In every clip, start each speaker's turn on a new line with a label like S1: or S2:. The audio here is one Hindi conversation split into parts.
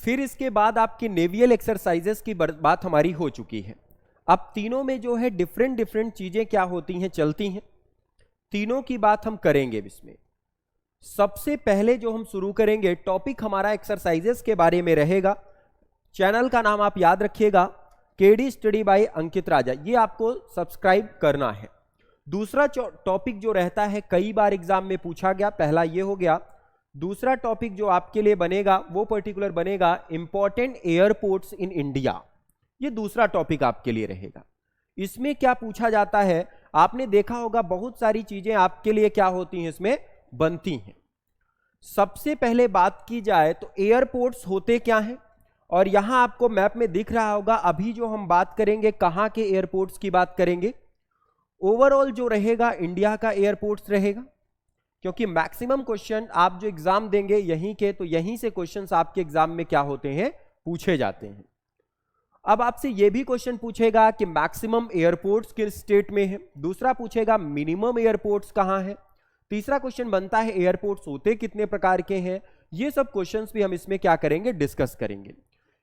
S1: फिर इसके बाद आपकी नेवियल एक्सरसाइजेस की बात हमारी हो चुकी है। अब तीनों में जो है डिफरेंट डिफरेंट चीजें क्या होती हैं, चलती हैं, तीनों की बात हम करेंगे इसमें। सबसे पहले जो हम शुरू करेंगे टॉपिक हमारा एक्सरसाइजेस के बारे में रहेगा। चैनल का नाम आप याद रखिएगा, केडी स्टडी बाय अंकित राजा, ये आपको सब्सक्राइब करना है। दूसरा टॉपिक जो रहता है कई बार एग्जाम में पूछा गया, पहला ये हो गया। दूसरा टॉपिक जो आपके लिए बनेगा वो पर्टिकुलर बनेगा इंपॉर्टेंट एयरपोर्ट्स इन इंडिया। ये दूसरा टॉपिक आपके लिए रहेगा। इसमें क्या पूछा जाता है, आपने देखा होगा बहुत सारी चीजें आपके लिए क्या होती हैं, इसमें बनती हैं। सबसे पहले बात की जाए तो एयरपोर्ट्स होते क्या हैं, और यहां आपको मैप में दिख रहा होगा। अभी जो हम बात करेंगे कहां के एयरपोर्ट्स की बात करेंगे, ओवरऑल जो रहेगा इंडिया का एयरपोर्ट्स रहेगा, क्योंकि मैक्सिमम क्वेश्चन आप जो एग्जाम देंगे यहीं के, तो यहीं से क्वेश्चंस आपके एग्जाम में क्या होते हैं, पूछे जाते हैं। अब आपसे यह भी क्वेश्चन पूछेगा कि मैक्सिमम एयरपोर्ट्स किस स्टेट में है, दूसरा पूछेगा मिनिमम एयरपोर्ट्स कहां है, तीसरा क्वेश्चन बनता है एयरपोर्ट्स होते कितने प्रकार के हैं। ये सब क्वेश्चंस भी हम इसमें क्या करेंगे, डिस्कस करेंगे।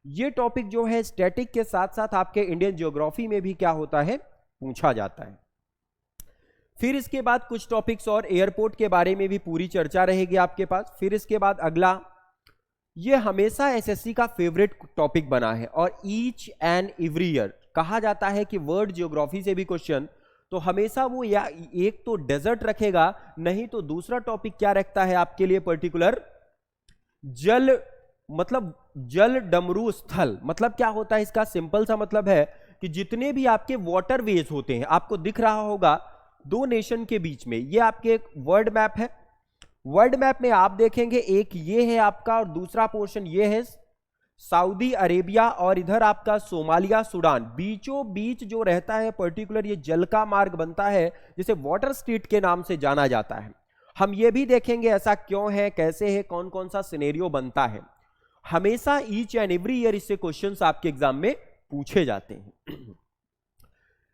S1: ये टॉपिक जो है स्टैटिक के साथ साथ आपके इंडियन ज्योग्राफी में भी क्या होता है, पूछा जाता है। फिर इसके बाद कुछ टॉपिक्स और एयरपोर्ट के बारे में भी पूरी चर्चा रहेगी आपके पास। फिर इसके बाद अगला, ये हमेशा एसएससी का फेवरेट टॉपिक बना है और ईच एंड एवरी ईयर कहा जाता है कि वर्ल्ड ज्योग्राफी से भी क्वेश्चन, तो हमेशा वो या एक तो डेजर्ट रखेगा, नहीं तो दूसरा टॉपिक क्या रखता है आपके लिए पर्टिकुलर, जल, मतलब जल डमरू स्थल। मतलब क्या होता है इसका, सिंपल सा मतलब है कि जितने भी आपके वाटरवेज होते हैं, आपको दिख रहा होगा दो नेशन के बीच में, ये आपके एक वर्ल्ड मैप है। वर्ल्ड मैप में आप देखेंगे एक ये है आपका और दूसरा पोर्शन ये है सऊदी अरेबिया, और इधर आपका सोमालिया, सूडान। बीचों बीच जो रहता है पर्टिकुलर ये जल का मार्ग बनता है, जिसे वाटर स्ट्रीट के नाम से जाना जाता है। हम ये भी देखेंगे ऐसा क्यों है, कैसे है, कौन कौन सा सिनेरियो बनता है। हमेशा ईच एंड एवरी ईयर इससे क्वेश्चंस आपके एग्जाम में पूछे जाते हैं।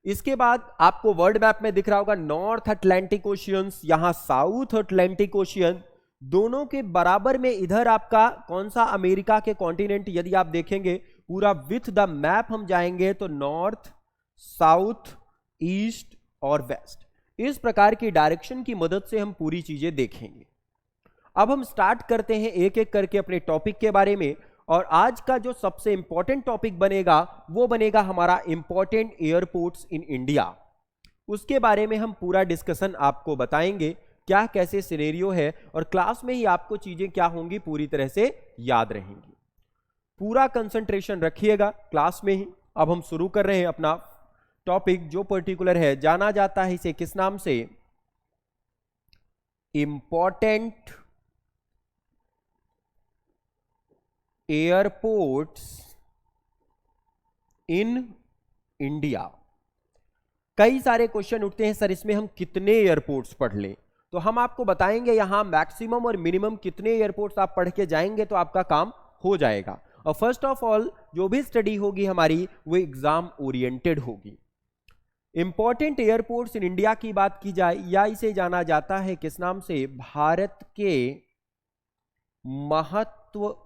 S1: इसके बाद आपको वर्ल्ड मैप में दिख रहा होगा नॉर्थ अटलांटिक ओशियन, यहां साउथ अटलांटिक ओशियन, दोनों के बराबर में इधर आपका कौन सा, अमेरिका के कॉन्टिनेंट। यदि आप देखेंगे पूरा विथ द मैप हम जाएंगे तो नॉर्थ, साउथ, ईस्ट और वेस्ट, इस प्रकार की डायरेक्शन की मदद से हम पूरी चीजें देखेंगे। अब हम स्टार्ट करते हैं एक एक करके अपने टॉपिक के बारे में, और आज का जो सबसे इंपॉर्टेंट टॉपिक बनेगा वो बनेगा हमारा इंपॉर्टेंट एयरपोर्ट्स इन इंडिया। उसके बारे में हम पूरा डिस्कशन आपको बताएंगे, क्या कैसे सिनेरियो है, और क्लास में ही आपको चीजें क्या होंगी पूरी तरह से याद रहेंगी। पूरा कंसंट्रेशन रखिएगा क्लास में ही। अब हम शुरू कर रहे हैं अपना टॉपिक जो पर्टिकुलर है, जाना जाता है इसे किस नाम से, इंपॉर्टेंट एयरपोर्ट्स इन इंडिया। कई सारे क्वेश्चन उठते हैं सर इसमें हम कितने एयरपोर्ट्स पढ़ लें, तो हम आपको बताएंगे यहां मैक्सिमम और मिनिमम कितने एयरपोर्ट्स आप पढ़ के जाएंगे तो आपका काम हो जाएगा। और फर्स्ट ऑफ ऑल जो भी स्टडी होगी हमारी वो एग्जाम ओरिएंटेड होगी। इंपॉर्टेंट एयरपोर्ट्स इन इंडिया की बात की जाए, या इसे जाना जाता है किस नाम से, भारत के महत्वपूर्ण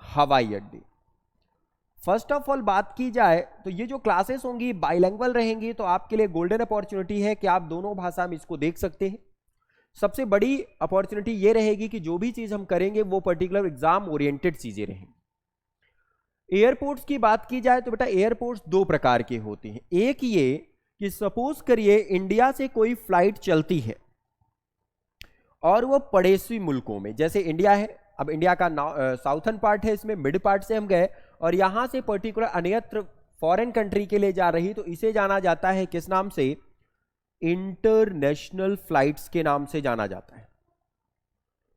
S1: हवाई अड्डे। फर्स्ट ऑफ ऑल बात की जाए तो ये जो क्लासेस होंगी बाइलिंगुअल रहेंगी, तो आपके लिए गोल्डन अपॉर्चुनिटी है कि आप दोनों भाषा में इसको देख सकते हैं। सबसे बड़ी अपॉर्चुनिटी ये रहेगी कि जो भी चीज हम करेंगे वो पर्टिकुलर एग्जाम ओरिएंटेड चीजें रहेंगी। एयरपोर्ट्स की बात की जाए तो बेटा एयरपोर्ट्स दो प्रकार के होते हैं। एक ये कि सपोज करिए इंडिया से कोई फ्लाइट चलती है और वो पड़ोसी मुल्कों में, जैसे इंडिया है, अब इंडिया का साउथर्न पार्ट है, इसमें मिड पार्ट से हम गए और यहां से पर्टिकुलर अन्यत्र फॉरेन कंट्री के लिए जा रही, तो इसे जाना जाता है किस नाम से, इंटरनेशनल फ्लाइट्स के नाम से जाना जाता है,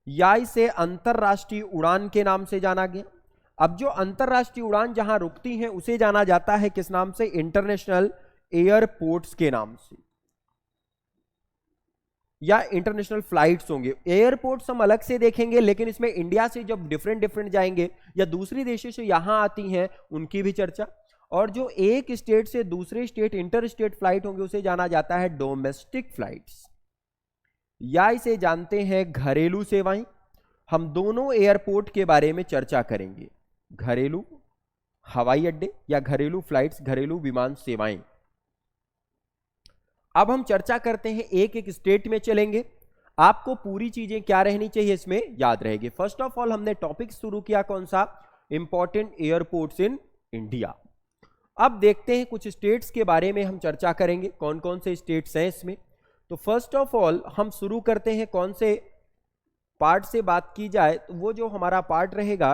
S1: या इसे अंतरराष्ट्रीय उड़ान के नाम से जाना गया। अब जो अंतरराष्ट्रीय उड़ान जहां रुकती हैं उसे जाना जाता है किस नाम से, इंटरनेशनल एयरपोर्ट्स के नाम से, या इंटरनेशनल फ्लाइट्स होंगे। एयरपोर्ट्स हम अलग से देखेंगे, लेकिन इसमें इंडिया से जब डिफरेंट जाएंगे या दूसरी देशों से यहां आती हैं उनकी भी चर्चा, और जो एक स्टेट से दूसरे स्टेट इंटर स्टेट फ्लाइट होंगे उसे जाना जाता है डोमेस्टिक फ्लाइट्स, या इसे जानते हैं घरेलू सेवाएं। हम दोनों एयरपोर्ट के बारे में चर्चा करेंगे, घरेलू हवाई अड्डे या घरेलू फ्लाइट्स, घरेलू विमान सेवाएं। अब हम चर्चा करते हैं, एक एक स्टेट में चलेंगे, आपको पूरी चीजें क्या रहनी चाहिए इसमें याद रहेगी। फर्स्ट ऑफ ऑल हमने टॉपिक शुरू किया कौन सा, इंपॉर्टेंट एयरपोर्ट्स इन इंडिया। अब देखते हैं कुछ स्टेट्स के बारे में हम चर्चा करेंगे, कौन कौन से स्टेट्स हैं इसमें। तो फर्स्ट ऑफ ऑल हम शुरू करते हैं, कौन से पार्ट से बात की जाए तो वो जो हमारा पार्ट रहेगा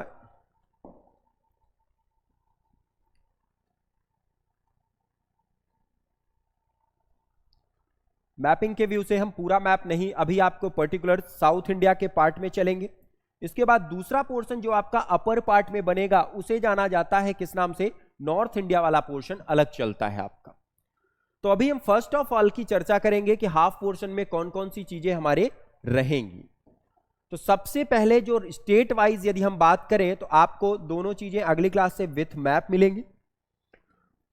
S1: मैपिंग के व्यू से, हम पूरा मैप नहीं, अभी आपको पर्टिकुलर साउथ इंडिया के पार्ट में चलेंगे। इसके बाद दूसरा पोर्शन जो आपका अपर पार्ट में बनेगा उसे जाना जाता है किस नाम से, नॉर्थ इंडिया वाला पोर्शन अलग चलता है आपका। तो अभी हम फर्स्ट ऑफ ऑल की चर्चा करेंगे कि हाफ पोर्शन में कौन कौन सी चीजें हमारे रहेंगी। तो सबसे पहले जो स्टेट वाइज यदि हम बात करें तो आपको दोनों चीजें अगली क्लास से विथ मैप मिलेंगी।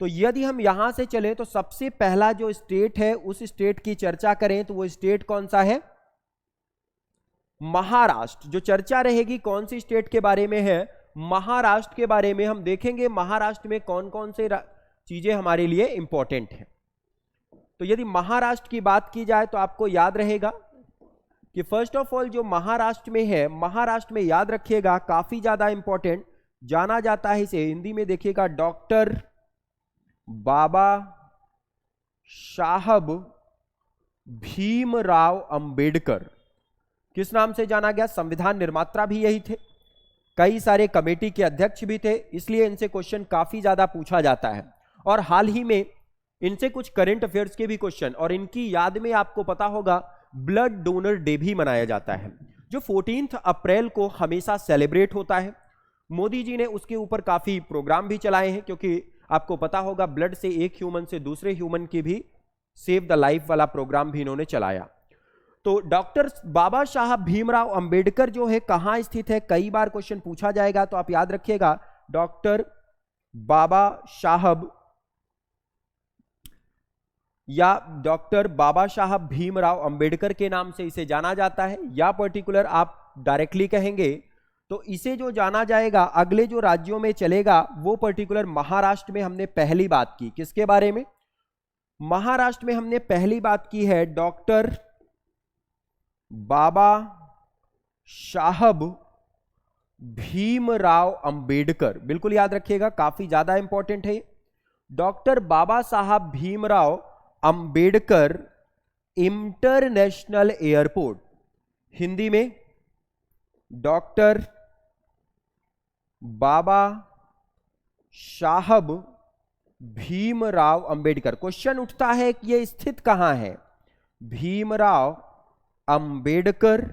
S1: तो यदि हम यहां से चले तो सबसे पहला जो स्टेट है उस स्टेट की चर्चा करें तो वो स्टेट कौन सा है, महाराष्ट्र। जो चर्चा रहेगी कौन सी स्टेट के बारे में है, महाराष्ट्र के बारे में। हम देखेंगे महाराष्ट्र में कौन कौन से चीजें हमारे लिए इंपॉर्टेंट हैं। तो यदि महाराष्ट्र की बात की जाए तो आपको याद रहेगा कि फर्स्ट ऑफ ऑल जो महाराष्ट्र में है, महाराष्ट्र में याद रखिएगा काफी ज्यादा इंपॉर्टेंट जाना जाता है इसे, हिंदी में देखिएगा डॉक्टर बाबा साहब भीमराव अंबेडकर। किस नाम से जाना गया, संविधान निर्माता भी यही थे, कई सारे कमेटी के अध्यक्ष भी थे, इसलिए इनसे क्वेश्चन काफी ज्यादा पूछा जाता है। और हाल ही में इनसे कुछ करंट अफेयर्स के भी क्वेश्चन, और इनकी याद में आपको पता होगा ब्लड डोनर डे भी मनाया जाता है जो 14 अप्रैल को हमेशा सेलिब्रेट होता है। मोदी जी ने उसके ऊपर काफी प्रोग्राम भी चलाए हैं, क्योंकि आपको पता होगा ब्लड से एक ह्यूमन से दूसरे ह्यूमन की भी सेव द लाइफ वाला प्रोग्राम भी इन्होंने चलाया। तो डॉक्टर बाबा साहब भीमराव अंबेडकर जो है कहां स्थित है, कई बार क्वेश्चन पूछा जाएगा, तो आप याद रखिएगा डॉक्टर बाबा साहब या डॉक्टर बाबा साहब भीमराव अंबेडकर के नाम से इसे जाना जाता है, या पर्टिकुलर आप डायरेक्टली कहेंगे तो इसे जो जाना जाएगा अगले जो राज्यों में चलेगा वो पर्टिकुलर महाराष्ट्र में हमने पहली बात की। किसके बारे में, महाराष्ट्र में हमने पहली बात की है डॉक्टर बाबा साहब भीमराव अंबेडकर। बिल्कुल याद रखिएगा, काफी ज्यादा इंपॉर्टेंट है। डॉक्टर बाबा साहब भीमराव अंबेडकर इंटरनेशनल एयरपोर्ट, हिंदी में डॉक्टर बाबा साहब भीमराव अंबेडकर। क्वेश्चन उठता है कि यह स्थित कहां है, भीमराव अंबेडकर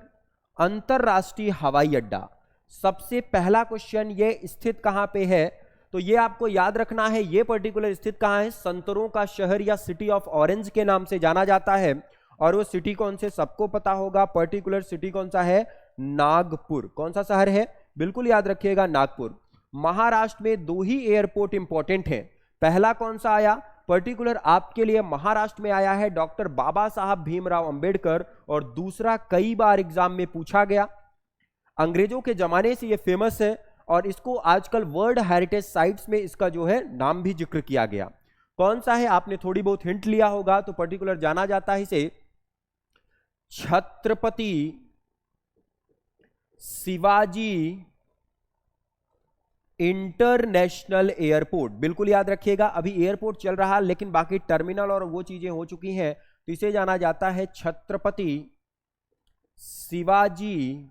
S1: अंतरराष्ट्रीय हवाई अड्डा। सबसे पहला क्वेश्चन, ये स्थित कहां पे है, तो ये आपको याद रखना है, ये पर्टिकुलर स्थित कहां है, संतरों का शहर या सिटी ऑफ ऑरेंज के नाम से जाना जाता है। और वो सिटी कौन से, सबको पता होगा, पर्टिकुलर सिटी कौन सा है, नागपुर। कौन सा शहर है, बिल्कुल याद रखिएगा नागपुर। महाराष्ट्र में दो ही एयरपोर्ट इंपॉर्टेंट हैं, पहला कौन सा आया, पर्टिकुलर आपके लिए महाराष्ट्र में आया है डॉक्टर बाबा साहब भीमराव अंबेडकर, और दूसरा कई बार एग्जाम में पूछा गया, अंग्रेजों के जमाने से ये फेमस है और इसको आजकल वर्ल्ड हेरिटेज साइट्स में इसका जो है नाम भी जिक्र किया गया। कौन सा है, आपने थोड़ी बहुत हिंट लिया होगा, तो पर्टिकुलर जाना जाता है इसे छत्रपति शिवाजी इंटरनेशनल एयरपोर्ट। बिल्कुल याद रखिएगा, अभी एयरपोर्ट चल रहा है लेकिन बाकी टर्मिनल और वो चीजें हो चुकी हैं, तो इसे जाना जाता है छत्रपति शिवाजी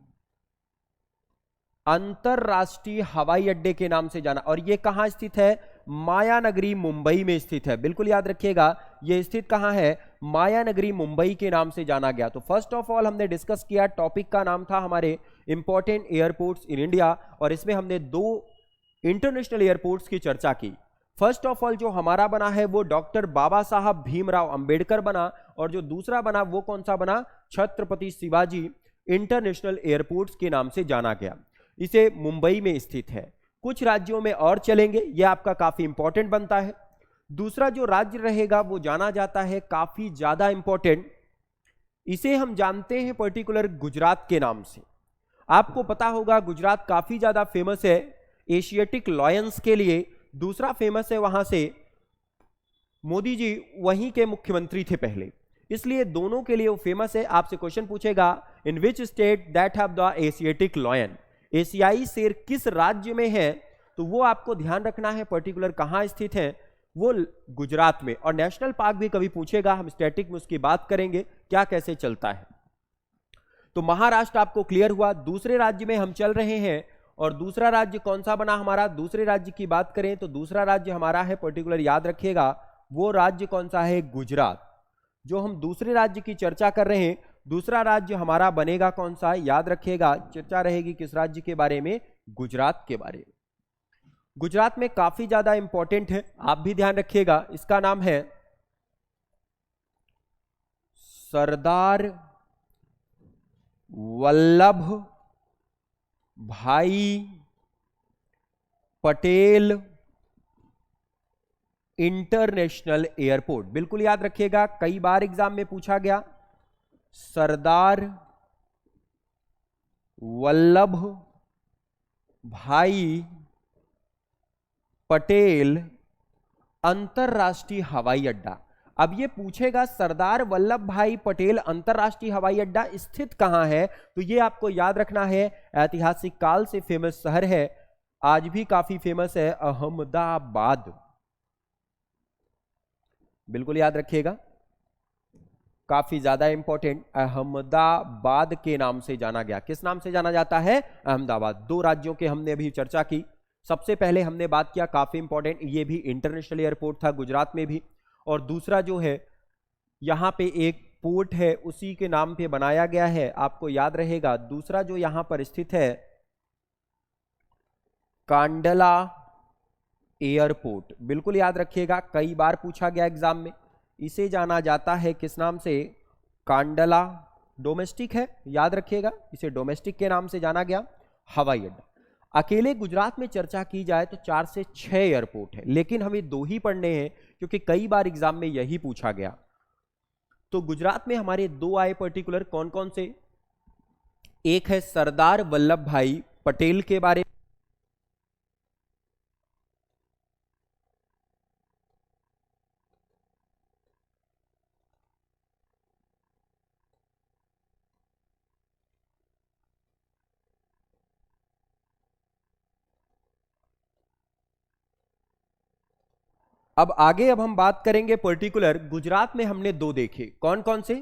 S1: अंतरराष्ट्रीय हवाई अड्डे के नाम से जाना। और ये कहां स्थित है, मायानगरी मुंबई में स्थित है। बिल्कुल याद रखिएगा, ये स्थित कहां है, मायानगरी मुंबई के नाम से जाना गया। तो फर्स्ट ऑफ ऑल हमने डिस्कस किया, टॉपिक का नाम था हमारे इंपॉर्टेंट एयरपोर्ट्स इन इंडिया, और इसमें हमने दो इंटरनेशनल एयरपोर्ट्स की चर्चा की। फर्स्ट ऑफ ऑल जो हमारा बना है वो डॉक्टर बाबा साहब भीमराव अंबेडकर बना, और जो दूसरा बना वो कौन सा बना, छत्रपति शिवाजी इंटरनेशनल एयरपोर्ट्स के नाम से जाना गया। इसे मुंबई में स्थित है। कुछ राज्यों में और चलेंगे, यह आपका काफी इंपॉर्टेंट बनता है। दूसरा जो राज्य रहेगा वो जाना जाता है काफी ज्यादा इंपॉर्टेंट, इसे हम जानते हैं पर्टिकुलर गुजरात के नाम से। आपको पता होगा गुजरात काफी ज्यादा फेमस है एशियाटिक लॉयंस के लिए, दूसरा फेमस है वहां से मोदी जी वहीं के मुख्यमंत्री थे पहले, इसलिए दोनों के लिए वो फेमस है। आपसे क्वेश्चन पूछेगा in which state that have the Asiatic lion, एशियाई शेर किस राज्य में है, तो वो आपको ध्यान रखना है पर्टिकुलर कहां स्थित है, वो गुजरात में। और नेशनल पार्क भी कभी पूछेगा, हम स्टैटिक में उसकी बात करेंगे क्या कैसे चलता है। तो महाराष्ट्र आपको क्लियर हुआ। दूसरे राज्य में हम चल रहे हैं, और दूसरा राज्य कौन सा बना हमारा, दूसरे राज्य की बात करें तो दूसरा राज्य हमारा है पर्टिकुलर, याद रखिएगा वो राज्य कौन सा है, गुजरात। जो हम दूसरे राज्य की चर्चा कर रहे हैं, दूसरा राज्य हमारा बनेगा कौन सा, याद रखिएगा चर्चा रहेगी किस राज्य के बारे में, गुजरात के बारे में। गुजरात में काफी ज्यादा इंपॉर्टेंट है, आप भी ध्यान रखिएगा, इसका नाम है सरदार वल्लभ भाई पटेल इंटरनेशनल एयरपोर्ट। बिल्कुल याद रखिएगा, कई बार एग्जाम में पूछा गया, सरदार वल्लभ भाई पटेल अंतरराष्ट्रीय हवाई अड्डा। अब ये पूछेगा सरदार वल्लभ भाई पटेल अंतरराष्ट्रीय हवाई अड्डा स्थित कहां है, तो ये आपको याद रखना है ऐतिहासिक काल से फेमस शहर है, आज भी काफी फेमस है, अहमदाबाद। बिल्कुल याद रखिएगा, काफी ज्यादा इंपॉर्टेंट, अहमदाबाद के नाम से जाना गया। किस नाम से जाना जाता है, अहमदाबाद। दो राज्यों के हमने अभी चर्चा की, सबसे पहले हमने बात किया, काफी इंपॉर्टेंट, ये भी इंटरनेशनल एयरपोर्ट था गुजरात में भी, और दूसरा जो है यहां पे एक पोर्ट है उसी के नाम पे बनाया गया है, आपको याद रहेगा। दूसरा जो यहां पर स्थित है कांडला एयरपोर्ट, बिल्कुल याद रखिएगा, कई बार पूछा गया एग्जाम में। इसे जाना जाता है किस नाम से, कांडला, डोमेस्टिक है, याद रखिएगा इसे डोमेस्टिक के नाम से जाना गया हवाई अड्डा। अकेले गुजरात में चर्चा की जाए तो 4 से 6 एयरपोर्ट है, लेकिन हमें 2 ही पढ़ने हैं क्योंकि कई बार एग्जाम में यही पूछा गया। तो गुजरात में हमारे 2 आए पर्टिकुलर, कौन कौन से, एक है सरदार वल्लभ भाई पटेल के बारे में, अब आगे अब हम बात करेंगे पर्टिकुलर गुजरात में हमने 2 देखे, कौन कौन से।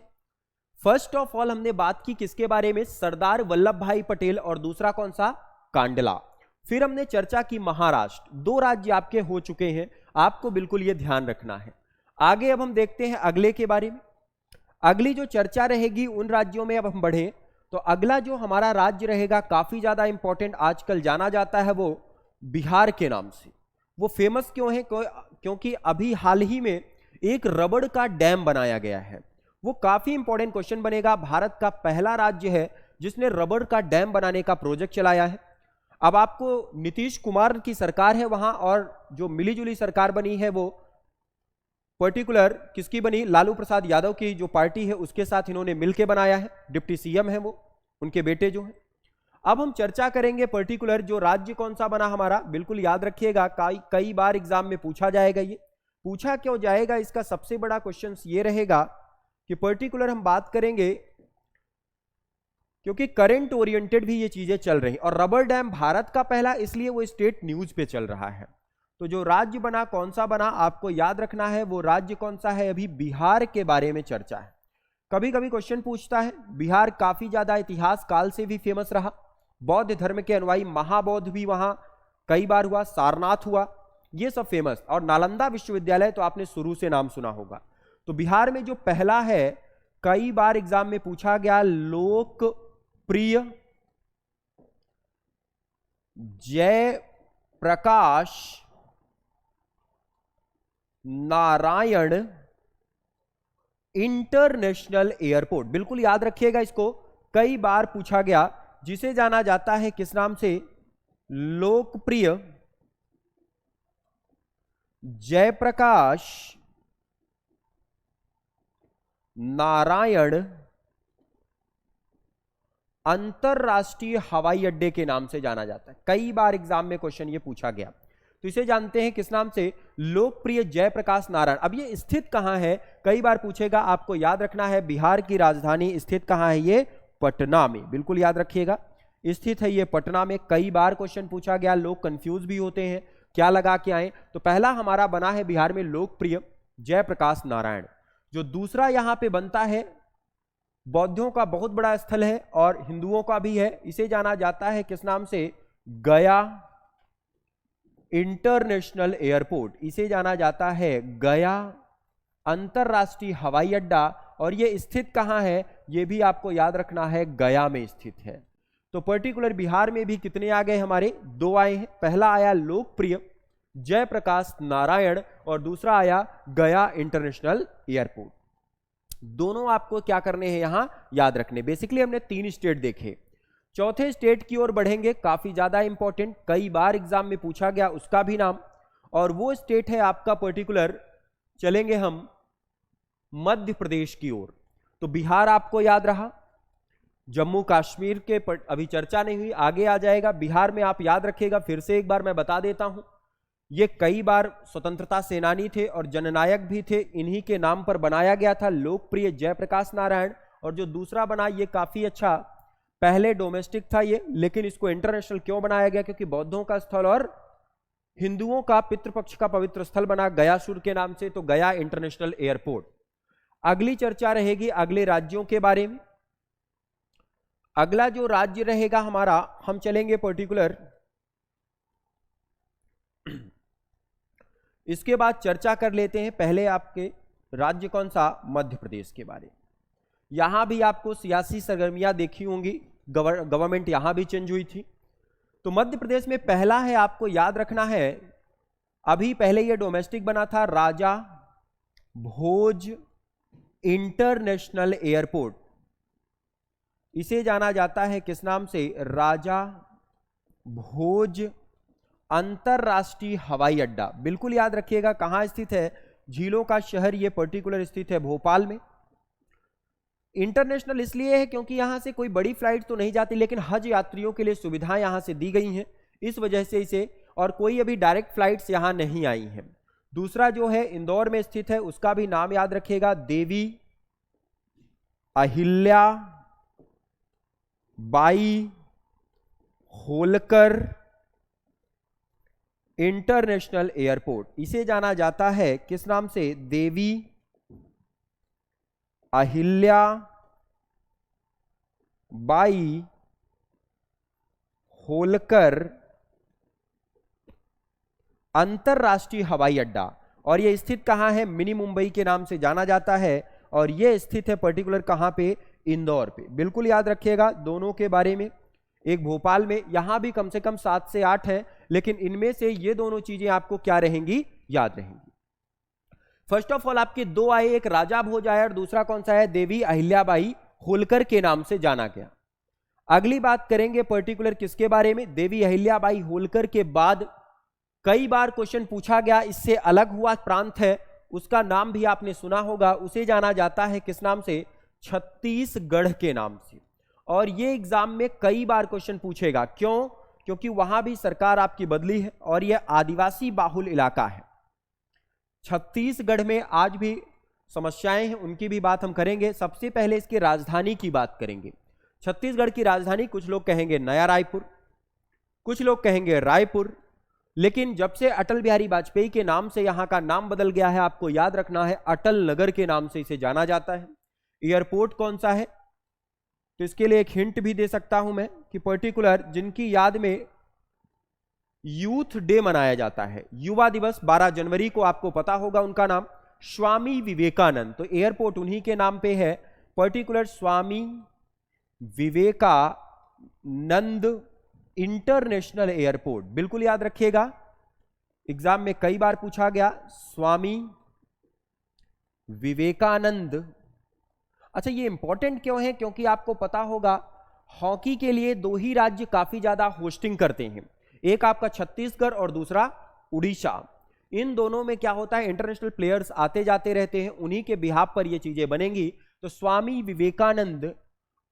S1: फर्स्ट ऑफ ऑल हमने बात की किसके बारे में, सरदार वल्लभ भाई पटेल, और दूसरा कौन सा, कांडला। फिर हमने चर्चा की महाराष्ट्र, 2 राज्य आपके हो चुके हैं, आपको बिल्कुल यह ध्यान रखना है। आगे अब हम देखते हैं अगले के बारे में, अगली जो चर्चा रहेगी उन राज्यों में अब हम बढ़े, तो अगला जो हमारा राज्य रहेगा काफी ज्यादा इंपॉर्टेंट, आजकल जाना जाता है वो बिहार के नाम से। वो फेमस क्यों है, क्योंकि अभी हाल ही में एक रबड़ का डैम बनाया गया है, वो काफी इंपॉर्टेंट क्वेश्चन बनेगा। भारत का पहला राज्य है जिसने रबड़ का डैम बनाने का प्रोजेक्ट चलाया है। अब आपको नीतीश कुमार की सरकार है वहां, और जो मिलीजुली सरकार बनी है वो पर्टिकुलर किसकी बनी, लालू प्रसाद यादव की जो पार्टी है उसके साथ इन्होंने मिलकर बनाया है, डिप्टी सीएम है वो, उनके बेटे जो हैं। अब हम चर्चा करेंगे पर्टिकुलर जो राज्य कौन सा बना हमारा, बिल्कुल याद रखिएगा, कई बार एग्जाम में पूछा जाएगा। ये पूछा क्यों जाएगा, इसका सबसे बड़ा क्वेश्चन ये रहेगा कि पर्टिकुलर हम बात करेंगे क्योंकि करंट ओरिएंटेड भी ये चीजें चल रही, और रबर डैम भारत का पहला, इसलिए वो स्टेट न्यूज पे चल रहा है। तो जो राज्य बना कौन सा बना, आपको याद रखना है वो राज्य कौन सा है, अभी बिहार के बारे में चर्चा है। कभी कभी क्वेश्चन पूछता है, बिहार काफी ज्यादा इतिहास काल से भी फेमस रहा, बौद्ध धर्म के अनुयायी महाबौद्ध भी वहां कई बार हुआ, सारनाथ हुआ, ये सब फेमस, और नालंदा विश्वविद्यालय तो आपने शुरू से नाम सुना होगा। तो बिहार में जो पहला है, कई बार एग्जाम में पूछा गया, लोकप्रिय जय प्रकाश नारायण इंटरनेशनल एयरपोर्ट, बिल्कुल याद रखिएगा इसको, कई बार पूछा गया, जिसे जाना जाता है किस नाम से, लोकप्रिय जयप्रकाश नारायण अंतरराष्ट्रीय हवाई अड्डे के नाम से जाना जाता है। कई बार एग्जाम में क्वेश्चन ये पूछा गया। तो इसे जानते हैं किस नाम से? लोकप्रिय जयप्रकाश नारायण। अब ये स्थित कहां है? कई बार पूछेगा, आपको याद रखना है बिहार की राजधानी स्थित कहां है? ये पटना में, बिल्कुल याद रखिएगा, स्थित है ये पटना में। कई बार क्वेश्चन पूछा गया, लोग कंफ्यूज भी होते हैं क्या लगा के आए। तो पहला हमारा बना है बिहार में लोकप्रिय जयप्रकाश नारायण। जो दूसरा यहां पे बनता है, बौद्धों का बहुत बड़ा स्थल है और हिंदुओं का भी है, इसे जाना जाता है किस नाम से? गया इंटरनेशनल एयरपोर्ट। इसे जाना जाता है गया अंतरराष्ट्रीय हवाई अड्डा। और ये स्थित कहां है? ये भी आपको याद रखना है, गया में स्थित है। तो पर्टिकुलर बिहार में भी कितने आ गए हमारे? 2 आए हैं। पहला आया लोकप्रिय जयप्रकाश नारायण और दूसरा आया गया इंटरनेशनल एयरपोर्ट। दोनों आपको क्या करने हैं? यहां याद रखने। बेसिकली हमने 3 स्टेट देखे। चौथे स्टेट की ओर बढ़ेंगे, काफी ज्यादा इंपॉर्टेंट, कई बार एग्जाम में पूछा गया उसका भी नाम। और वो स्टेट है आपका पर्टिकुलर, चलेंगे हम मध्य प्रदेश की ओर। तो बिहार आपको याद रहा, जम्मू कश्मीर के अभी चर्चा नहीं हुई, आगे आ जाएगा। बिहार में आप याद रखिएगा, फिर से एक बार मैं बता देता हूं, ये कई बार स्वतंत्रता सेनानी थे और जननायक भी थे, इन्हीं के नाम पर बनाया गया था लोकप्रिय जयप्रकाश नारायण। और जो दूसरा बना ये काफी अच्छा, पहले डोमेस्टिक था ये, लेकिन इसको इंटरनेशनल क्यों बनाया गया? क्योंकि बौद्धों का स्थल और हिंदुओं का पितृपक्ष का पवित्र स्थल बना गयासुर के नाम से, तो गया इंटरनेशनल एयरपोर्ट। अगली चर्चा रहेगी अगले राज्यों के बारे में। अगला जो राज्य रहेगा हमारा, हम चलेंगे पर्टिकुलर, इसके बाद चर्चा कर लेते हैं पहले आपके राज्य कौन सा? मध्य प्रदेश के बारे में। यहां भी आपको सियासी सरगर्मियां देखी होंगी, गवर्नमेंट यहां भी चेंज हुई थी। तो मध्य प्रदेश में पहला है, आपको याद रखना है, अभी पहले ये डोमेस्टिक बना था, राजा भोज इंटरनेशनल एयरपोर्ट। इसे जाना जाता है किस नाम से? राजा भोज अंतरराष्ट्रीय हवाई अड्डा। बिल्कुल याद रखिएगा, कहां स्थित है? झीलों का शहर ये पर्टिकुलर स्थित है भोपाल में। इंटरनेशनल इसलिए है क्योंकि यहां से कोई बड़ी फ्लाइट तो नहीं जाती, लेकिन हज यात्रियों के लिए सुविधाएं यहां से दी गई हैं, इस वजह से इसे, और कोई अभी डायरेक्ट फ्लाइट्स यहां नहीं आई हैं। दूसरा जो है इंदौर में स्थित है, उसका भी नाम याद रखिएगा, देवी अहिल्या बाई होलकर इंटरनेशनल एयरपोर्ट। इसे जाना जाता है किस नाम से? देवी अहिल्या बाई होलकर अंतरराष्ट्रीय हवाई अड्डा। और यह स्थित कहां है? मिनी मुंबई के नाम से जाना जाता है। और यह स्थित है पर्टिकुलर कहां पे? इंदौर पे। बिल्कुल याद रखिएगा दोनों के बारे में। एक भोपाल में, यहां भी कम से कम 7 से 8 है, लेकिन इनमें से ये दोनों चीजें आपको क्या रहेंगी? याद रहेंगी। फर्स्ट ऑफ ऑल आपके 2 आए, एक राजा भोज आया और दूसरा कौन सा है? देवी अहिल्याबाई होलकर के नाम से जाना गया। अगली बात करेंगे पर्टिकुलर किसके बारे में? देवी अहिल्याबाई होलकर के बाद कई बार क्वेश्चन पूछा गया, इससे अलग हुआ प्रांत है, उसका नाम भी आपने सुना होगा, उसे जाना जाता है किस नाम से? छत्तीसगढ़ के नाम से। और ये एग्जाम में कई बार क्वेश्चन पूछेगा, क्यों? क्योंकि वहां भी सरकार आपकी बदली है और यह आदिवासी बाहुल इलाका है। छत्तीसगढ़ में आज भी समस्याएं हैं, उनकी भी बात हम करेंगे। सबसे पहले इसकी राजधानी की बात करेंगे। छत्तीसगढ़ की राजधानी कुछ लोग कहेंगे नया रायपुर, कुछ लोग कहेंगे रायपुर, लेकिन जब से अटल बिहारी वाजपेयी के नाम से यहां का नाम बदल गया है, आपको याद रखना है अटल नगर के नाम से इसे जाना जाता है। एयरपोर्ट कौन सा है? तो इसके लिए एक हिंट भी दे सकता हूं मैं कि पर्टिकुलर जिनकी याद में यूथ डे मनाया जाता है, युवा दिवस 12 जनवरी को, आपको पता होगा उनका नाम स्वामी विवेकानंद। तो एयरपोर्ट उन्हीं के नाम पे है, particular Swami Vivekananda international airport. बिल्कुल याद रखिएगा, एग्जाम में कई बार पूछा गया, स्वामी विवेकानंद। अच्छा, ये इंपॉर्टेंट क्यों है? क्योंकि आपको पता होगा हॉकी के लिए 2 ही राज्य काफी ज्यादा होस्टिंग करते हैं, एक आपका छत्तीसगढ़ और दूसरा उड़ीसा। इन दोनों में क्या होता है, इंटरनेशनल प्लेयर्स आते जाते रहते हैं, उन्हीं के बिहाफ पर ये चीजें बनेंगी। तो स्वामी विवेकानंद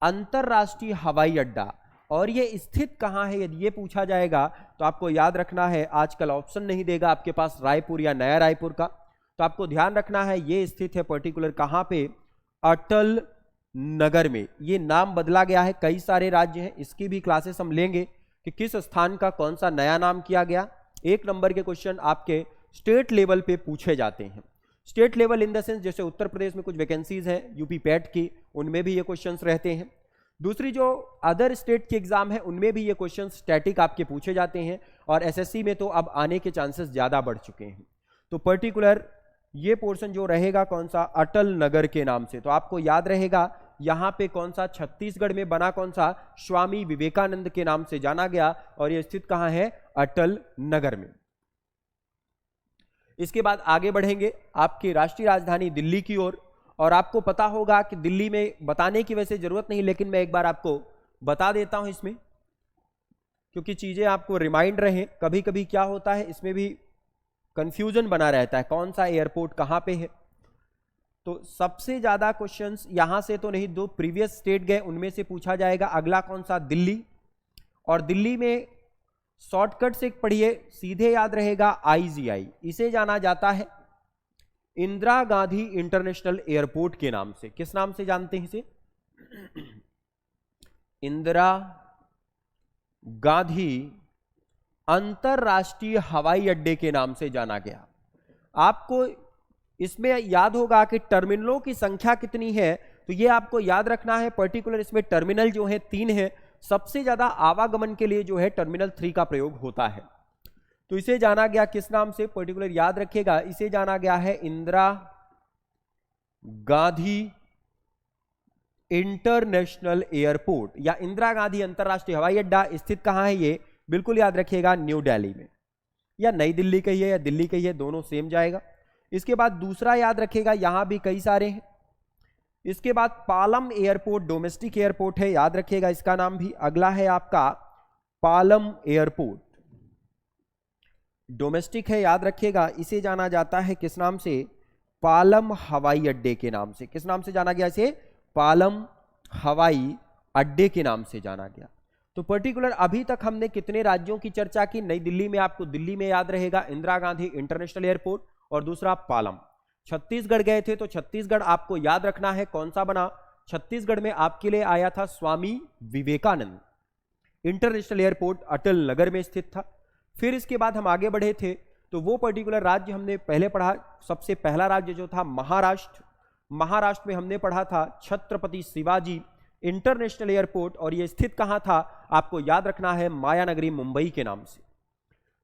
S1: अंतरराष्ट्रीय हवाई अड्डा। और ये स्थित कहाँ है यदि ये पूछा जाएगा तो आपको याद रखना है, आजकल ऑप्शन नहीं देगा आपके पास रायपुर या नया रायपुर का, तो आपको ध्यान रखना है ये स्थित है पर्टिकुलर कहाँ पे, अटल नगर में। ये नाम बदला गया है, कई सारे राज्य हैं, इसकी भी क्लासेस हम लेंगे कि किस स्थान का कौन सा नया नाम किया गया। 1 नंबर के क्वेश्चन आपके स्टेट लेवल पे पूछे जाते हैं। State level in the sense जैसे उत्तर प्रदेश में कुछ वैकेंसीज हैं यूपी पैट की, उनमें भी ये क्वेश्चंस रहते हैं। दूसरी जो अदर स्टेट के एग्जाम है उनमें भी ये क्वेश्चन स्टैटिक आपके पूछे जाते हैं, और एसएससी में तो अब आने के चांसेस ज्यादा बढ़ चुके हैं। तो पर्टिकुलर ये पोर्शन जो रहेगा कौन सा, अटल नगर के नाम से। तो आपको याद रहेगा यहां पे कौन सा, छत्तीसगढ़ में बना कौन सा, स्वामी विवेकानंद के नाम से जाना गया, और यह स्थित कहां है, अटल नगर में। इसके बाद आगे बढ़ेंगे आपकी राष्ट्रीय राजधानी दिल्ली की ओर, और आपको पता होगा कि दिल्ली में बताने की वैसे जरूरत नहीं, लेकिन मैं एक बार आपको बता देता हूं इसमें, क्योंकि चीजें आपको रिमाइंड रहे। कभी कभी क्या होता है इसमें भी कंफ्यूजन बना रहता है, कौन सा एयरपोर्ट कहां पे है। तो सबसे ज्यादा क्वेश्चंस यहां से तो नहीं, 2 प्रीवियस स्टेट गए उनमें से पूछा जाएगा। अगला कौन सा, दिल्ली, और दिल्ली में शॉर्टकट से पढ़िए, सीधे याद रहेगा आईजीआई। इसे जाना जाता है इंदिरा गांधी इंटरनेशनल एयरपोर्ट के नाम से। किस नाम से जानते हैं इसे, इंदिरा गांधी अंतरराष्ट्रीय हवाई अड्डे के नाम से जाना गया। आपको इसमें याद होगा कि टर्मिनलों की संख्या कितनी है, तो ये आपको याद रखना है। पर्टिकुलर इसमें टर्मिनल जो है 3 है, सबसे ज्यादा आवागमन के लिए जो है टर्मिनल 3 का प्रयोग होता है। तो इसे जाना गया किस नाम से, पर्टिकुलर याद रखिएगा, इसे जाना गया है इंदिरा गांधी इंटरनेशनल एयरपोर्ट या इंदिरा गांधी अंतरराष्ट्रीय हवाई अड्डा। स्थित कहां है ये, बिल्कुल याद रखिएगा, न्यू दिल्ली में, या नई दिल्ली कहिए या दिल्ली कहिए, दोनों सेम जाएगा। इसके बाद दूसरा याद रखिएगा, यहां भी कई सारे हैं। इसके बाद पालम एयरपोर्ट डोमेस्टिक एयरपोर्ट है, याद रखिएगा इसका नाम भी। अगला है आपका पालम एयरपोर्ट, डोमेस्टिक है, याद रखिएगा। इसे जाना जाता है किस नाम से, पालम हवाई अड्डे के नाम से। किस नाम से जाना गया इसे, पालम हवाई अड्डे के नाम से जाना गया। तो पर्टिकुलर अभी तक हमने कितने राज्यों की चर्चा की, नई दिल्ली में आपको दिल्ली में याद रहेगा इंदिरा गांधी इंटरनेशनल एयरपोर्ट, और दूसरा पालम। छत्तीसगढ़ गए थे तो छत्तीसगढ़ आपको याद रखना है कौन सा बना, छत्तीसगढ़ में आपके लिए आया था स्वामी विवेकानंद इंटरनेशनल एयरपोर्ट, अटल नगर में स्थित था। फिर इसके बाद हम आगे बढ़े थे तो वो पर्टिकुलर राज्य हमने पहले पढ़ा, सबसे पहला राज्य जो था महाराष्ट्र। महाराष्ट्र में हमने पढ़ा था छत्रपति शिवाजी इंटरनेशनल एयरपोर्ट, और ये स्थित कहां था, आपको याद रखना है मायानगरी मुंबई के नाम से।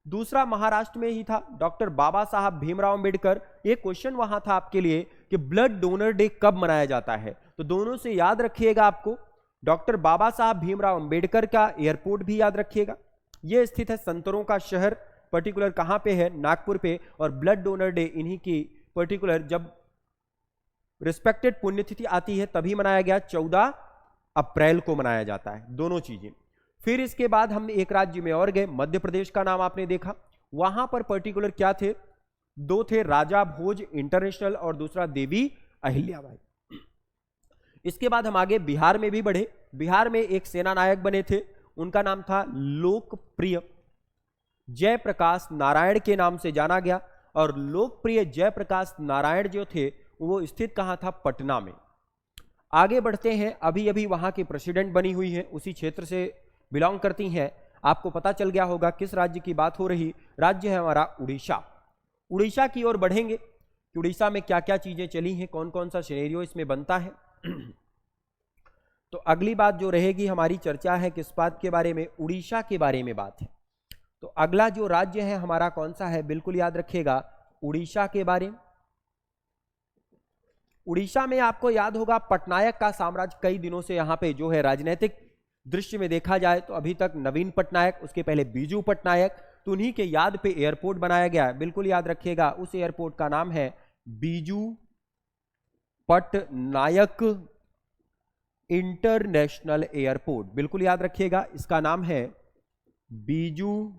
S1: दूसरा महाराष्ट्र में ही था डॉक्टर बाबा साहब भीमराव अंबेडकर। एक क्वेश्चन वहां था आपके लिए कि ब्लड डोनर डे कब मनाया जाता है, तो दोनों से याद रखिएगा आपको, डॉक्टर बाबा साहब भीमराव अंबेडकर का एयरपोर्ट भी याद रखिएगा। यह स्थित है संतरों का शहर, पर्टिकुलर कहां पे है, नागपुर पे, और ब्लड डोनर डे इन्हीं की पर्टिकुलर जब रिस्पेक्टेड पुण्यतिथि आती है तभी मनाया गया, 14 अप्रैल को मनाया जाता है, दोनों चीजें। फिर इसके बाद हम एक राज्य में और गए, मध्य प्रदेश का नाम आपने देखा। वहां पर पर्टिकुलर क्या थे, 2 थे, राजा भोज इंटरनेशनल और दूसरा देवी अहिल्याबाई। इसके बाद हम आगे बिहार में भी बढ़े। बिहार में एक सेना नायक बने थे, उनका नाम था लोकप्रिय जयप्रकाश नारायण के नाम से जाना गया, और लोकप्रिय जयप्रकाश नारायण जो थे वो स्थित कहां था, पटना में। आगे बढ़ते हैं, अभी अभी वहां की प्रेसिडेंट बनी हुई है, उसी क्षेत्र से बिलोंग करती हैं। आपको पता चल गया होगा किस राज्य की बात हो रही, राज्य है हमारा उड़ीसा। उड़ीसा की ओर बढ़ेंगे कि उड़ीसा में क्या क्या चीजें चली हैं, कौन कौन सा सिनेरियो इसमें बनता है। तो अगली बात जो रहेगी हमारी चर्चा है किस बात के बारे में, उड़ीसा के बारे में बात है। तो अगला जो राज्य है हमारा कौन सा है, बिल्कुल याद रखिएगा, उड़ीसा के बारे में। उड़ीसा में आपको याद होगा पटनायक का साम्राज्य कई दिनों से यहाँ पे जो है राजनीतिक दृश्य में देखा जाए तो अभी तक नवीन पटनायक, उसके पहले बीजू पटनायक, तो उन्हीं के याद पे एयरपोर्ट बनाया गया है, बिल्कुल याद रखिएगा। उस एयरपोर्ट का नाम है बीजू पटनायक इंटरनेशनल एयरपोर्ट, बिल्कुल याद रखिएगा, इसका नाम है बीजू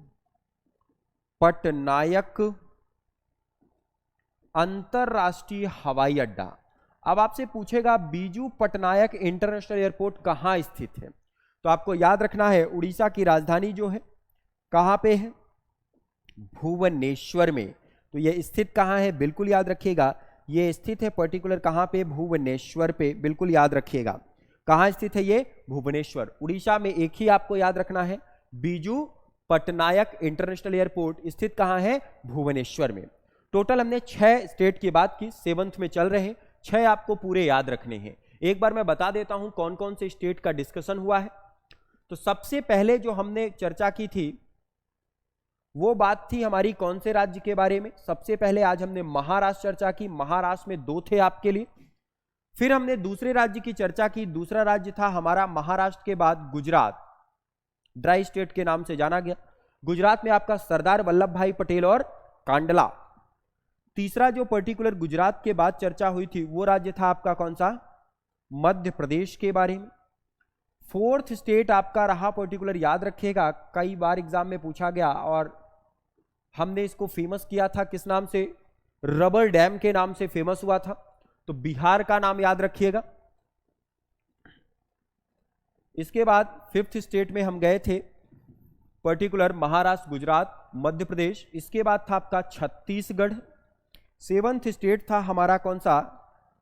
S1: पटनायक अंतरराष्ट्रीय हवाई अड्डा। अब आपसे पूछेगा बीजू पटनायक इंटरनेशनल एयरपोर्ट कहां स्थित है, तो आपको याद रखना है उड़ीसा की राजधानी जो है कहां पे है, भुवनेश्वर में। तो ये स्थित कहां है, बिल्कुल याद रखिएगा, ये स्थित है पर्टिकुलर कहां पे, भुवनेश्वर पे, बिल्कुल याद रखिएगा। कहां स्थित है ये, भुवनेश्वर। उड़ीसा में एक ही आपको याद रखना है, बीजू पटनायक इंटरनेशनल एयरपोर्ट स्थित कहां है, भुवनेश्वर में। टोटल हमने 6 स्टेट की बात की, 7th में चल रहे हैं, 6 आपको पूरे याद रखने हैं। एक बार मैं बता देता हूं कौन कौन से स्टेट का डिस्कशन हुआ है। तो सबसे पहले जो हमने चर्चा की थी वो बात थी हमारी कौन से राज्य के बारे में। सबसे पहले आज हमने महाराष्ट्र चर्चा की, महाराष्ट्र में 2 थे आपके लिए। फिर हमने दूसरे राज्य की चर्चा की, दूसरा राज्य था हमारा महाराष्ट्र के बाद गुजरात, ड्राई स्टेट के नाम से जाना गया। गुजरात में आपका सरदार वल्लभ भाई पटेल और कांडला। तीसरा जो पर्टिकुलर गुजरात के बाद चर्चा हुई थी वो राज्य था आपका कौन सा, मध्य प्रदेश के बारे में। 4th स्टेट आपका रहा पर्टिकुलर, याद रखिएगा, कई बार एग्जाम में पूछा गया और हमने इसको फेमस किया था किस नाम से, रबर डैम के नाम से फेमस हुआ था, तो बिहार का नाम याद रखिएगा। इसके बाद 5th स्टेट में हम गए थे पर्टिकुलर महाराष्ट्र, गुजरात, मध्य प्रदेश। इसके बाद था आपका छत्तीसगढ़। 7th स्टेट था हमारा कौन सा,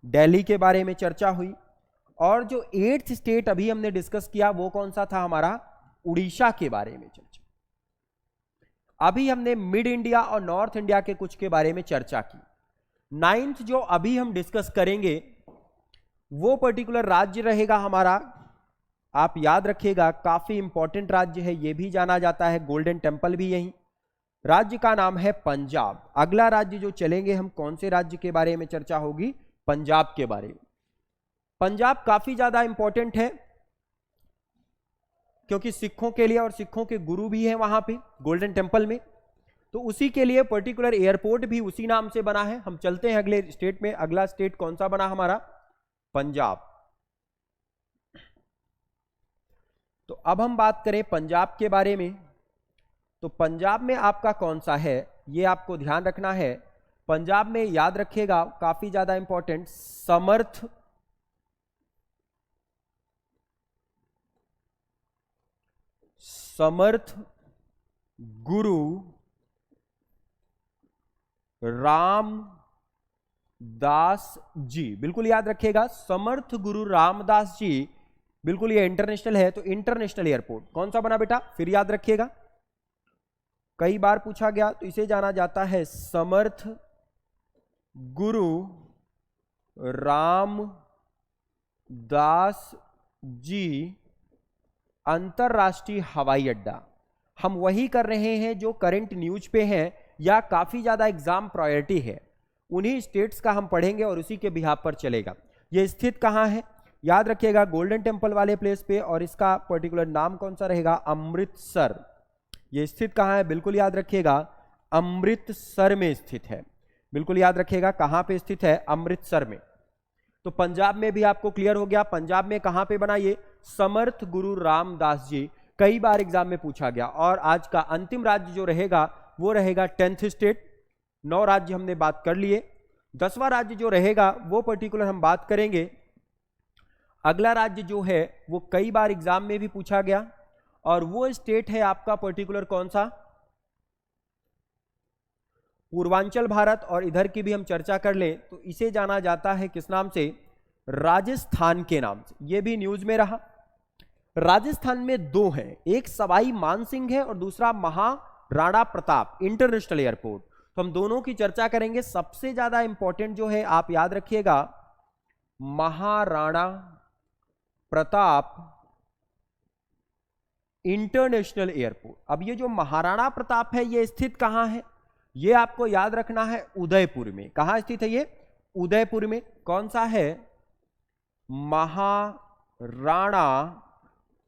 S1: दिल्ली के बारे में चर्चा हुई। और जो 8th स्टेट अभी हमने डिस्कस किया वो कौन सा था हमारा, उड़ीसा के बारे में चर्चा। अभी हमने मिड इंडिया और नॉर्थ इंडिया के कुछ के बारे में चर्चा की। 9th जो अभी हम डिस्कस करेंगे वो पर्टिकुलर राज्य रहेगा हमारा, आप याद रखिएगा, काफी इंपॉर्टेंट राज्य है, ये भी जाना जाता है, गोल्डन टेंपल भी यहीं। राज्य का नाम है पंजाब। अगला राज्य जो चलेंगे हम कौन से राज्य के बारे में चर्चा होगी, पंजाब के बारे में। पंजाब काफी ज्यादा इंपॉर्टेंट है क्योंकि सिखों के लिए, और सिखों के गुरु भी हैं वहां पे गोल्डन टेंपल में, तो उसी के लिए पर्टिकुलर एयरपोर्ट भी उसी नाम से बना है। हम चलते हैं अगले स्टेट में। अगला स्टेट कौन सा बना हमारा, पंजाब। तो अब हम बात करें पंजाब के बारे में, तो पंजाब में आपका कौन सा है ये आपको ध्यान रखना है। पंजाब में याद रखिएगा काफी ज्यादा इंपॉर्टेंट, समर्थ गुरु रामदास जी, बिल्कुल याद रखिएगा, समर्थ गुरु रामदास जी, बिल्कुल ये इंटरनेशनल है, तो इंटरनेशनल एयरपोर्ट कौन सा बना बेटा, फिर याद रखिएगा, कई बार पूछा गया, तो इसे जाना जाता है समर्थ गुरु रामदास जी अंतरराष्ट्रीय हवाई अड्डा। हम वही कर रहे हैं जो करंट न्यूज पे हैं या काफी ज्यादा एग्जाम प्रायोरिटी है, उन्हीं स्टेट्स का हम पढ़ेंगे और उसी के बिहाफ पर चलेगा। ये स्थित कहां है, याद रखिएगा, गोल्डन टेंपल वाले प्लेस पे, और इसका पर्टिकुलर नाम कौन सा रहेगा, अमृतसर। ये स्थित कहां है, बिल्कुल याद रखिएगा, अमृतसर में स्थित है, बिल्कुल याद रखिएगा कहां पे स्थित है, अमृतसर में। तो पंजाब में भी आपको क्लियर हो गया, पंजाब में कहां पे बना ये, समर्थ गुरु रामदास जी, कई बार एग्जाम में पूछा गया। और आज का अंतिम राज्य जो रहेगा वो रहेगा 10th स्टेट। 9 राज्य हमने बात कर लिए, 10वां राज्य जो रहेगा वो पर्टिकुलर हम बात करेंगे। अगला राज्य जो है वो कई बार एग्जाम में भी पूछा गया, और वो स्टेट है आपका पर्टिकुलर कौन सा, पूर्वांचल भारत, और इधर की भी हम चर्चा कर लें तो इसे जाना जाता है किस नाम से, राजस्थान के नाम से। ये भी न्यूज में रहा। राजस्थान में 2 हैं, एक सवाई मानसिंह है और दूसरा महाराणा प्रताप इंटरनेशनल एयरपोर्ट। तो हम दोनों की चर्चा करेंगे। सबसे ज्यादा इंपॉर्टेंट जो है आप याद रखिएगा, महाराणा प्रताप इंटरनेशनल एयरपोर्ट। अब ये जो महाराणा प्रताप है ये स्थित कहां है, ये आपको याद रखना है, उदयपुर में। कहां स्थित है ये, उदयपुर में। कौन सा है, महाराणा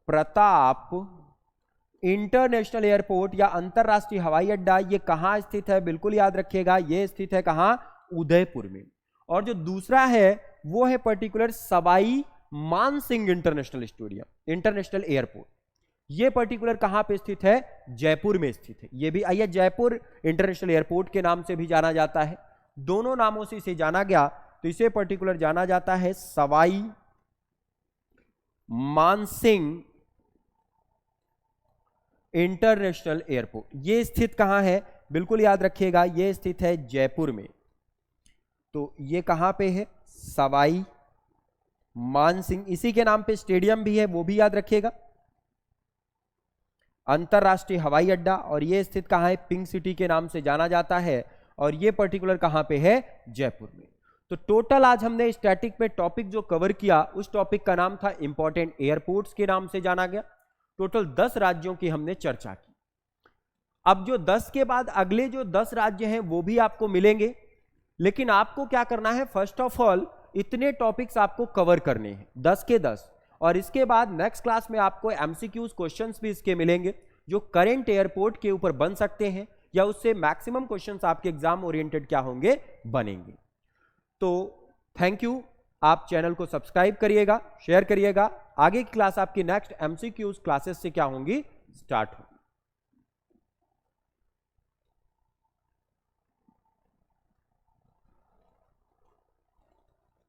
S1: प्रताप इंटरनेशनल एयरपोर्ट या अंतरराष्ट्रीय हवाई अड्डा, ये कहां स्थित है, बिल्कुल याद रखिएगा, ये स्थित है कहां, उदयपुर में। और जो दूसरा है वो है particular Sawai Mansingh international stadium, international airport. ये पर्टिकुलर कहां पे स्थित है, जयपुर में स्थित है। ये भी आइए, जयपुर इंटरनेशनल एयरपोर्ट के नाम से भी जाना जाता है, दोनों नामों से इसे जाना गया। तो इसे पर्टिकुलर जाना जाता है सवाई मानसिंह इंटरनेशनल एयरपोर्ट। ये स्थित कहां है, बिल्कुल याद रखिएगा, ये स्थित है जयपुर में। तो ये कहां पे है, सवाई मानसिंह, इसी के नाम पे स्टेडियम भी है, वो भी याद रखिएगा, अंतरराष्ट्रीय हवाई अड्डा। और ये स्थित कहां है, पिंक सिटी के नाम से जाना जाता है, और ये पर्टिकुलर कहां पे है, जयपुर में। तो टोटल आज हमने स्टैटिक में टॉपिक जो कवर किया, उस टॉपिक का नाम था इंपॉर्टेंट एयरपोर्ट्स के नाम से जाना गया। टोटल 10 राज्यों की हमने चर्चा की। अब जो 10 के बाद अगले जो 10 राज्य हैं वो भी आपको मिलेंगे, लेकिन आपको क्या करना है, फर्स्ट ऑफ ऑल इतने टॉपिक्स आपको कवर करने हैं, 10 के 10। और इसके बाद नेक्स्ट क्लास में आपको एमसीक्यूज क्वेश्चंस भी इसके मिलेंगे, जो करंट एयरपोर्ट के ऊपर बन सकते हैं, या उससे मैक्सिमम क्वेश्चंस आपके एग्जाम ओरिएंटेड क्या होंगे, बनेंगे। तो थैंक यू, आप चैनल को सब्सक्राइब करिएगा, शेयर करिएगा। आगे की क्लास आपकी नेक्स्ट एमसीक्यूज क्लासेस से क्या होंगी, स्टार्ट होंगी।